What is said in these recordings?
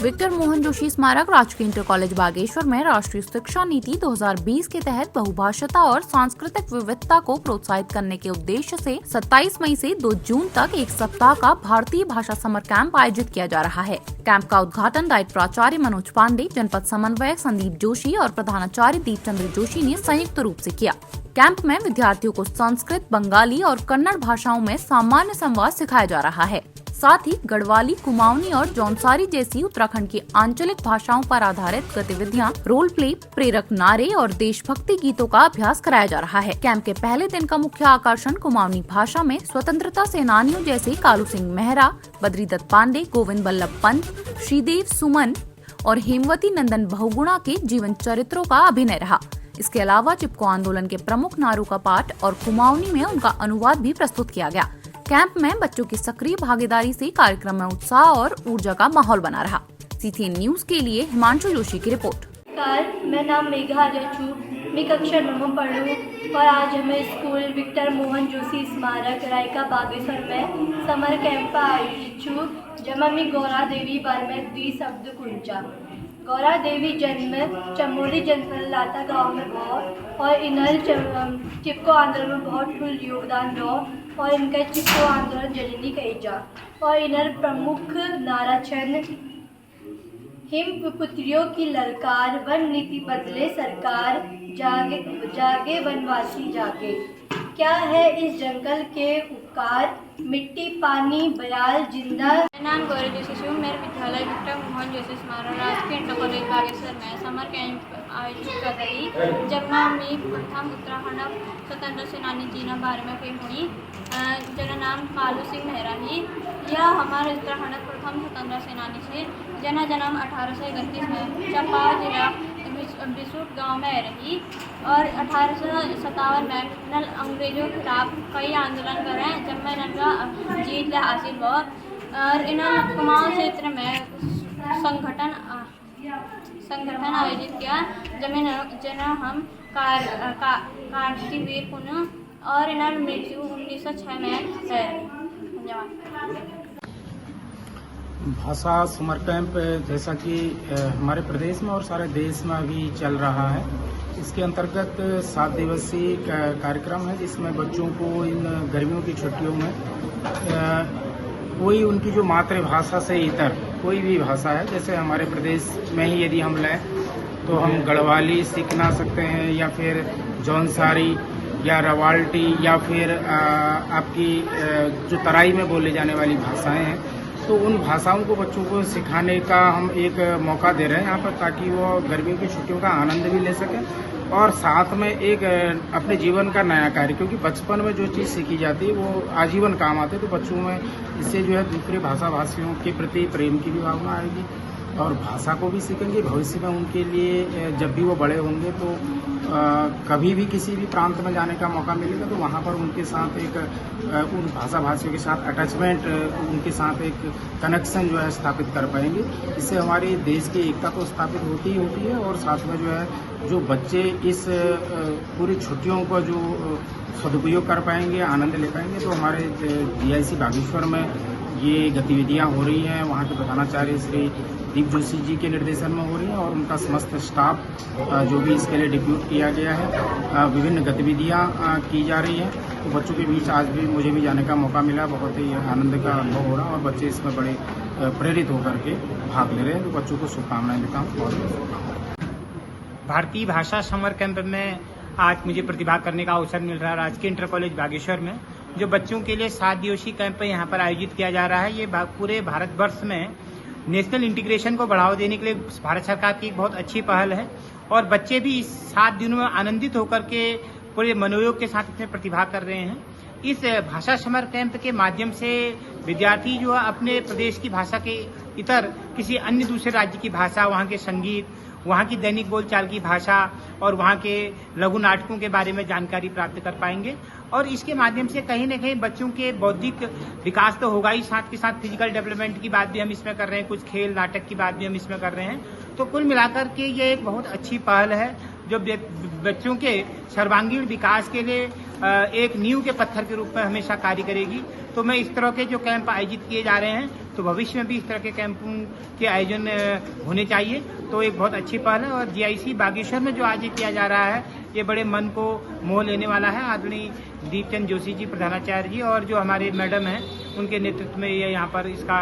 Victor Mohan Joshi स्मारक राजकीय inter college Bageshwar में राष्ट्रीय शिक्षा नीति 2020 के तहत बहुभाषाता और सांस्कृतिक विविधता को प्रोत्साहित करने के उद्देश्य से 27 मई से 2 जून तक एक सप्ताह का भारतीय भाषा समर कैंप आयोजित किया जा रहा है। कैंप का उद्घाटन डाइट प्राचार्य मनोज पांडे, जनपद समन्वयक संदीप जोशी और प्रधानाचार्य दीपचंद्र जोशी ने संयुक्त रूप से किया। कैंप में विद्यार्थियों को संस्कृत, बंगाली और कन्नड़ भाषाओं में सामान्य संवाद सिखाया जा रहा है। साथ ही गढ़वाली, कुमाऊनी और जौनसारी जैसी उत्तराखंड की आंचलिक भाषाओं पर आधारित गतिविधियां, रोल प्ले, प्रेरक नारे और देशभक्ति गीतों का अभ्यास कराया जा रहा है। कैंप के पहले दिन का मुख्य आकर्षण कुमाऊनी भाषा में स्वतंत्रता सेनानियों जैसे कालू सिंह मेहरा, बद्रीदत्त पांडे, गोविंद बल्लभ पंत, श्रीदेव सुमन और हेमवती नंदन बहुगुणा के जीवन चरित्रों का अभिनय रहा। इसके अलावा चिपको आंदोलन के प्रमुख नारों का पाठ और कुमाऊनी में उनका अनुवाद भी प्रस्तुत किया गया। कैंप में बच्चों की सक्रिय भागीदारी से कार्यक्रम में उत्साह और ऊर्जा का माहौल बना रहा। CCN न्यूज के लिए हिमांशु जोशी की रिपोर्ट। मैं नाम मेघा रेचू, मैं कक्षा 9 पढ़ूँ और आज हमें स्कूल विक्टर मोहन जोशी स्मारक रायका बागेश्वर में समर कैंप आयोजित छू, जमा मी गौरा देवी बार में 20 शब्द कुंचा। गौरा देवी जन्म चमोली जनपद लाता गांव में भो और इनर चिपको आंदोलन में बहुत फुल योगदान दो और इनका चिपको आंदोलन जननी कही जा और इनर प्रमुख नारा छन हिम पुत्रियों की ललकार, वन नीति बदले सरकार, जागे वनवासी जागे। क्या है इस जंगल के उपकार, मिट्टी पानी बयाल जिंदा। मेरा नाम गौरा जोशी हूँ। मेरे विद्यालय विक्टर मोहन जोशी स्मारक राजकीय इंटर कॉलेज बागेश्वर में समर कैंप आयोजित कर रही। जब मैं प्रथम उत्तराखंड स्वतंत्र सेनानी जीना बारे में कही हुई, जना नाम कालू सिंह मेहरा ही। यह हमारे उत्तराखंड प्रथम स्वतंत्र सेनानी से जना जन्म 1831 में चंपा जिला बिसूट गांव में रही और 1857 में नल अंग्रेजों के खिलाफ कई आंदोलन करे, जब में इनका जीत हासिल हुआ और इन्होंने कुमाऊं क्षेत्र में संगठन आयोजित किया, जब हम कार्तिवीर पुनः और इन्होंने मृत्यु 1906 में है। धन्यवाद। भाषा समर कैंप जैसा कि हमारे प्रदेश में और सारे देश में अभी चल रहा है, इसके अंतर्गत 7 दिवसीय कार्यक्रम है, जिसमें बच्चों को इन गर्मियों की छुट्टियों में कोई उनकी जो मातृभाषा से इतर कोई भी भाषा है, जैसे हमारे प्रदेश में ही यदि हम लें तो हम गढ़वाली सीखना सकते हैं या फिर जौनसारी या रवाल्टी या फिर आपकी जो तराई में बोले जाने वाली भाषाएं हैं, तो उन भाषाओं को बच्चों को सिखाने का हम एक मौका दे रहे हैं यहाँ पर, ताकि वो गर्मियों की छुट्टियों का आनंद भी ले सकें और साथ में एक अपने जीवन का नया कार्य, क्योंकि बचपन में जो चीज़ सीखी जाती है वो आजीवन काम आती है। तो बच्चों में इससे जो है दूसरे भाषा भाषियों के प्रति प्रेम की भी भावना आएगी और भाषा को भी सीखेंगे। भविष्य में उनके लिए जब भी वो बड़े होंगे तो कभी भी किसी भी प्रांत में जाने का मौका मिलेगा तो वहाँ पर उनके साथ एक उन भाषा भाषियों के साथ अटैचमेंट, उनके साथ एक कनेक्शन जो है स्थापित कर पाएंगे। इससे हमारे देश की एकता तो स्थापित होती ही होती है और साथ में जो है जो बच्चे इस पूरी छुट्टियों का जो सदुपयोग कर पाएंगे, आनंद ले पाएंगे। तो हमारे GIC बागेश्वर में ये गतिविधियां हो रही हैं, वहाँ के प्रधानाचार्य श्री दीप जोशी जी के निर्देशन में हो रही है और उनका समस्त स्टाफ जो भी इसके लिए डिप्यूट किया गया है, विभिन्न गतिविधियां की जा रही हैं। तो बच्चों के बीच आज भी मुझे भी जाने का मौका मिला, बहुत ही आनंद का अनुभव हो रहा है और बच्चे इसमें बड़े प्रेरित होकर के भाग ले रहे हैं। तो बच्चों को शुभकामनाएं देता हूँ। बहुत बहुत शुभकामनाएं। भारतीय भाषा समर कैंप में आज मुझे प्रतिभाग करने का अवसर मिल रहा है राजकीय इंटर कॉलेज बागेश्वर में, जो बच्चों के लिए 7 दिवसीय कैंप यहाँ पर आयोजित किया जा रहा है। ये पूरे भारतवर्ष में नेशनल इंटीग्रेशन को बढ़ावा देने के लिए भारत सरकार की एक बहुत अच्छी पहल है और बच्चे भी इस 7 दिनों में आनंदित होकर के पूरे मनोयोग के साथ इसमें प्रतिभाग कर रहे हैं। इस भाषा समर कैंप के माध्यम से विद्यार्थी जो है अपने प्रदेश की भाषा के इतर किसी अन्य दूसरे राज्य की भाषा, वहाँ के संगीत, वहाँ की दैनिक बोलचाल की भाषा और वहाँ के लघु नाटकों के बारे में जानकारी प्राप्त कर पाएंगे और इसके माध्यम से कहीं न कहीं बच्चों के बौद्धिक विकास तो होगा ही, साथ के साथ फिजिकल डेवलपमेंट की बात भी हम इसमें कर रहे हैं, कुछ खेल नाटक की बात भी हम इसमें कर रहे हैं। तो कुल मिलाकर के ये एक बहुत अच्छी पहल है जो बच्चों के सर्वांगीण विकास के लिए एक नींव के पत्थर के रूप में हमेशा कार्य करेगी। तो मैं इस तरह के जो कैंप आयोजित किए जा रहे हैं तो तो भविष्य में भी इस तरह के कैंपों के आयोजन होने चाहिए। तो एक बहुत अच्छी पहल है। और जीआईसी बागेश्वर में जो आज ये किया जा रहा है, ये बड़े मन को मोह लेने वाला है। आदरणीय दीपचंद जोशी जी प्रधानाचार्य जी और जो हमारे मैडम हैं, उनके नेतृत्व में ये यहाँ पर इसका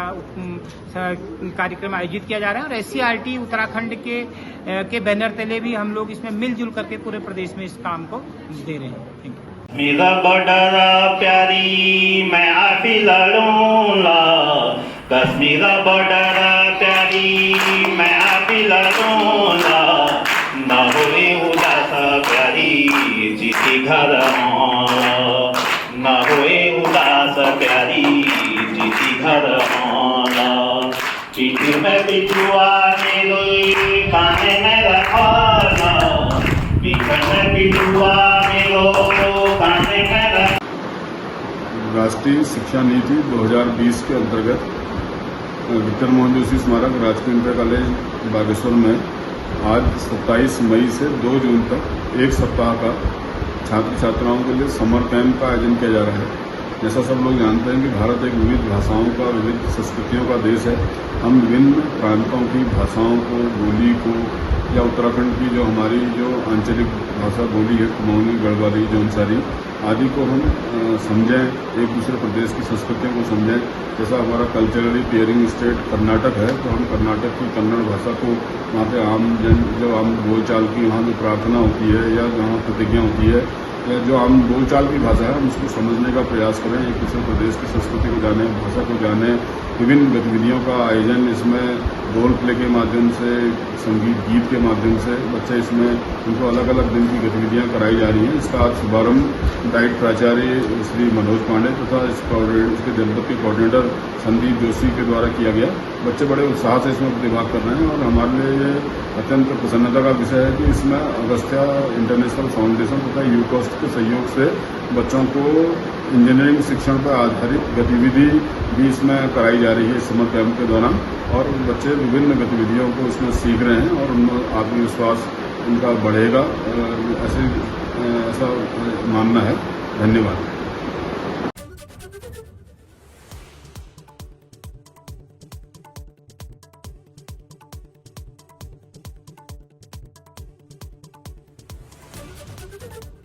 कार्यक्रम आयोजित किया जा रहा है। और SCRT उत्तराखंड के बैनर तले भी हम लोग इसमें मिलजुल करके पूरे प्रदेश में इस काम को दे रहे हैं। Thank you. मेरा बॉर्डर प्यारी मैं आपी लड़ूंगा, कश्मीरा बॉर्डर प्यारी मैं आपी लड़ूंगा, न होए उदास प्यारी जीती घर मौला, न होए उदास प्यारी जीती घर मौला। पीठ में पिछुआ मेरे काने में रखना, पीठ में पिछुआ राष्ट्रीय शिक्षा नीति 2020 के अंतर्गत विक्टर मोहन जोशी स्मारक राजकीय इंटर कॉलेज बागेश्वर में आज 27 मई से 2 जून तक एक सप्ताह का छात्र छात्राओं के लिए समर कैंप का आयोजन किया जा रहा है। जैसा सब लोग जानते हैं कि भारत एक विविध भाषाओं का, विविध संस्कृतियों का देश है। हम विभिन्न प्रांतों की भाषाओं को, बोली को, या उत्तराखंड की जो हमारी जो आंचलिक भाषा बोली है, कुमाऊनी, गढ़वाली, जौनसारी आदि को हम समझें, एक दूसरे प्रदेश की संस्कृतियों को समझें। जैसा हमारा कल्चरली पेयरिंग स्टेट कर्नाटक है, तो हम कर्नाटक की कन्नड़ भाषा को वहाँ पे आम जन जो आम बोलचाल की वहाँ जो प्रार्थना होती है या जहाँ प्रतिज्ञा होती है या जो आम बोलचाल की भाषा है, हम उसको समझने का प्रयास करें, एक दूसरे प्रदेश की संस्कृति को जाने, भाषा को जाने। विभिन्न गतिविधियों का आयोजन इसमें रोल प्ले के माध्यम से, संगीत गीत के माध्यम से बच्चे इसमें उनको अलग अलग दिन की गतिविधियां कराई जा रही हैं। इसका आज शुभारंभ डाइट प्राचार्य श्री मनोज पांडे तथा इसके जनपद के कोऑर्डिनेटर संदीप जोशी के द्वारा किया गया। बच्चे बड़े उत्साह से इसमें प्रतिभाग कर रहे हैं और हमारे लिए ये अत्यंत प्रसन्नता का विषय है कि इसमें अगस्त्या इंटरनेशनल फाउंडेशन तथा यूकोस्ट के सहयोग से बच्चों को इंजीनियरिंग शिक्षण पर आधारित गतिविधि भी इसमें कराई जा रही है समर कैंप के दौरान। और बच्चे विभिन्न गतिविधियों को इसमें सीख रहे हैं और उनमें आत्मविश्वास उनका बढ़ेगा, ऐसा मानना है। धन्यवाद। Thank you.